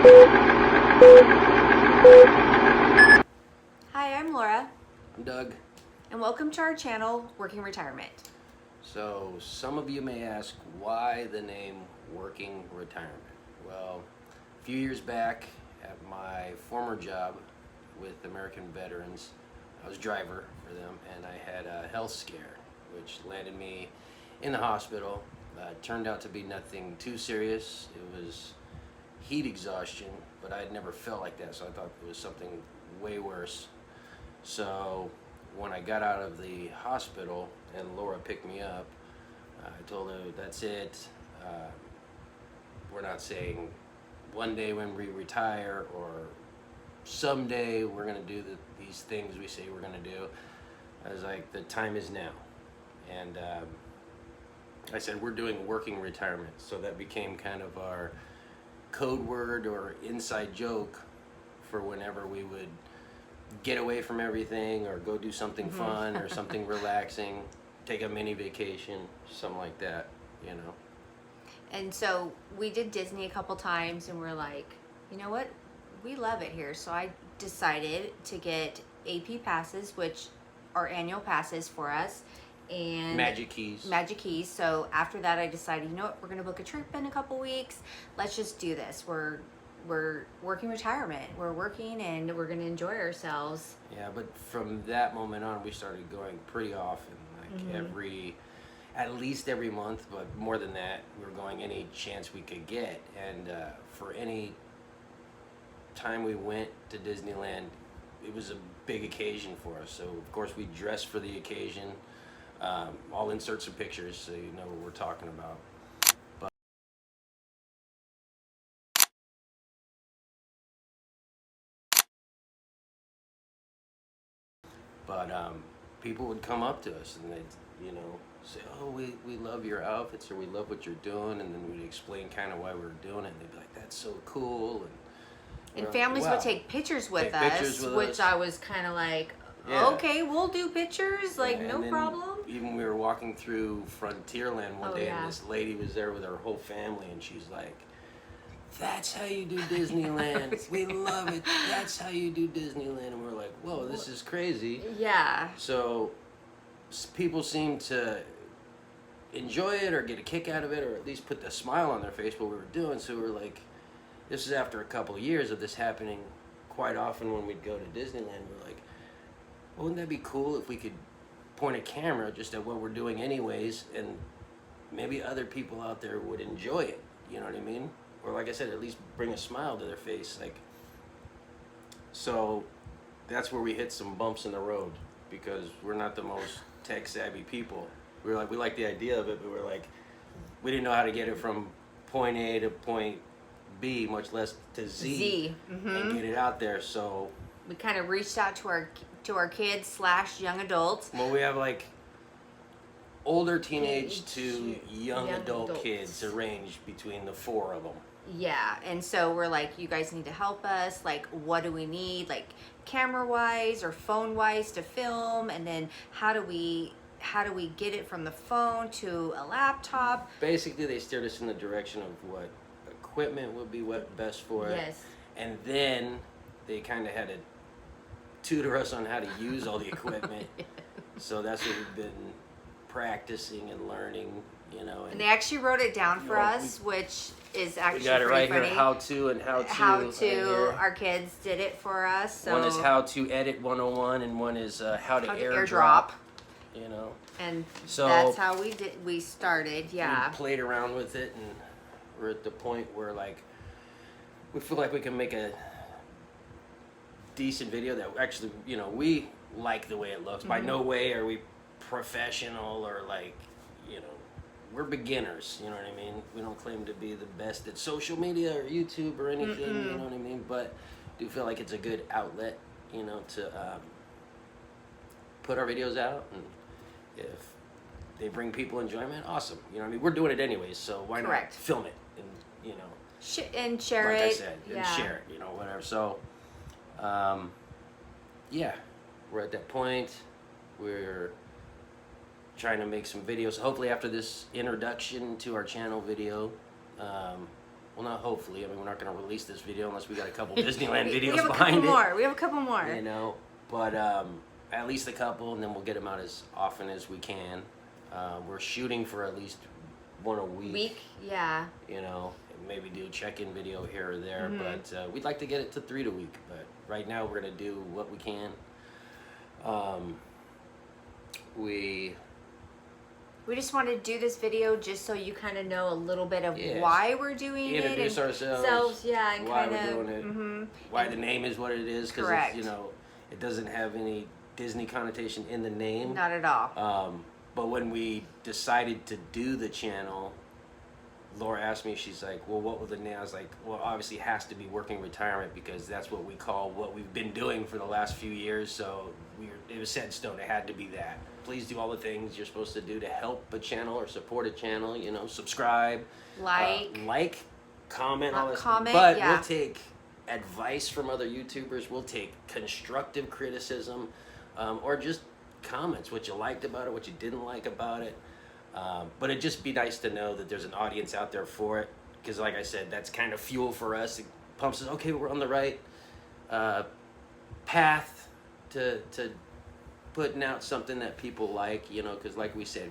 Hi, I'm Laura, I'm Doug. and welcome to our channel, Working Retirement. So some of you may ask why the name Working Retirement. Well, a few years back at my former job with American Veterans, I was driver for them, and I had a health scare which landed me in the hospital. It turned out to be nothing too serious. It was heat exhaustion, but I had never felt like that, so I thought it was something way worse. So when I got out of the hospital and Laura picked me up, I told her, that's it. We're not saying one day when we retire or someday we're going to do these things we say we're going to do. I was like, the time is now. And I said, we're doing working retirement. So that became kind of our code word or inside joke for whenever we would get away from everything or go do something fun or something relaxing, take a mini vacation, something like that, you know. And so we did Disney a couple times, and we're like, you know what? We love it here. So I decided to get AP passes, which are annual passes for us. And Magic keys. Magic keys. So after that, I decided, you know what? We're going to book a trip in a couple weeks. Let's just do this. We're working retirement. We're working and we're going to enjoy ourselves. Yeah, but from that moment on, we started going pretty often, like at least every month, but more than that, we were going any chance we could get. And for any time we went to Disneyland, it was a big occasion for us. So of course we dressed for the occasion. I'll insert some pictures so you know what we're talking about. But people would come up to us and they'd, you know, say, oh, we love your outfits or we love what you're doing. And then we'd explain kind of why we were doing it. And they'd be like, that's so cool. And we're families like, wow. would take pictures with Take us, pictures with which us. I was kind of like, Yeah. okay, we'll do pictures, like Yeah, no and then problem. Even we were walking through Frontierland one Oh, day yeah. and this lady was there with her whole family and she's like, that's how you do Disneyland. We love it. That's how you do Disneyland. And we're like, whoa, this is crazy. Yeah. So people seem to enjoy it or get a kick out of it or at least put the smile on their face what we were doing. So we were like, this is after a couple of years of this happening quite often when we'd go to Disneyland. We're like, well, wouldn't that be cool if we could point a camera just at what we're doing anyways and maybe other people out there would enjoy it, you know what I mean? Or like I said, at least bring a smile to their face. Like, so that's where we hit some bumps in the road because we're not the most tech savvy people. We were like, we like the idea of it, but we're like, we didn't know how to get it from point A to point B, much less to Z. And get it out there. So we kind of reached out to our kids / young adults. well, we have like older teenage to young adult adults. kids arranged between the four of them. Yeah, and so we're like, you guys need to help us. Like, what do we need, like camera-wise or phone-wise to film? And then how do we get it from the phone to a laptop? Basically, they steered us in the direction of what equipment would be what best for it. Yes. And then they kind of had to tutor us on how to use all the equipment. So that's what we've been practicing and learning, you know. And they actually wrote it down for know, us, which is actually we got it pretty right funny. here, how to and how to. How right to. here. Our kids did it for us. So One is how to edit 101 and one is how to airdrop. airdrop. You know. And So that's how we started. Yeah. We played around with it and we're at the point where like we feel like we can make a decent video that actually, you know, we like the way it looks. By no way are we professional or like, you know, we're beginners, you know what I mean? We don't claim to be the best at social media or YouTube or anything, you know what I mean? But do feel like it's a good outlet, you know, to put our videos out, and if they bring people enjoyment, awesome. You know what I mean? We're doing it anyways, so why Correct. not film it and, you know, And share like it. I said, and share it, you know, whatever. So, yeah, we're at that point. We're trying to make some videos. Hopefully after this introduction to our channel video, well, not hopefully. I mean, we're not going to release this video unless we got a couple Disneyland videos we have a behind couple it. more. We have a couple more. You know, but at least a couple, and then we'll get them out as often as we can. We're shooting for at least one a week. Yeah. You know, maybe do a check-in video here or there, Mm-hmm. but we'd like to get it to 3 a week. But right now, we're going to do what we can. We just want to do this video just so you kind of know a little bit of Yes. why we're doing it. Introduce and ourselves. Yeah, and why kind of. we're doing it. Mm-hmm. Why the name is what it is. Because, Correct. you know, it doesn't have any Disney connotation in the name. Not at all. But when we decided to do the channel, Laura asked me, she's like, well, what will the name? I was like, well, obviously it has to be Working Retirement because that's what we call what we've been doing for the last few years. So it was set in stone. It had to be that. Please do all the things you're supposed to do to help a channel or support a channel. You know, subscribe, like, comment, all this. Comment, but yeah. we'll take advice from other YouTubers. We'll take constructive criticism, or just comments, what you liked about it, what you didn't like about it. But it'd just be nice to know that there's an audience out there for it. Because like I said, that's kind of fuel for us. It pumps us, okay, we're on the right path to putting out something that people like, you know, because like we said,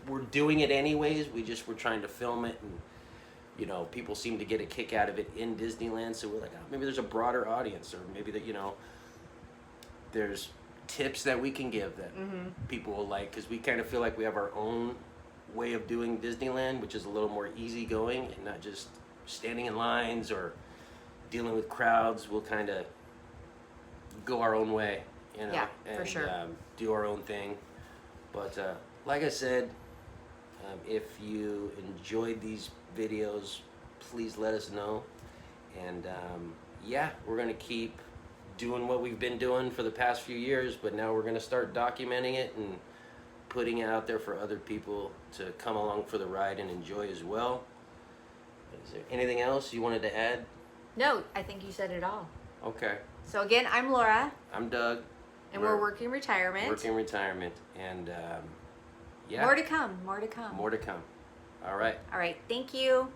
we're doing it anyways. We're trying to film it, and, you know, people seem to get a kick out of it in Disneyland. So we're like, oh, maybe there's a broader audience, or maybe that, you know, there's tips that we can give that people will like, because we kind of feel like we have our own way of doing Disneyland, which is a little more easygoing and not just standing in lines or dealing with crowds. We'll kind of go our own way, you know, Yeah, and for sure. do our own thing. But like I said, if you enjoyed these videos, please let us know. And yeah, we're gonna keep doing what we've been doing for the past few years, but now we're going to start documenting it and putting it out there for other people to come along for the ride and enjoy as well. Is there anything else you wanted to add? No, I think you said it all. Okay. So again, I'm Laura. I'm Doug. And we're Working Retirement. Working Retirement. And yeah. More to come. More to come. More to come. All right. All right. Thank you.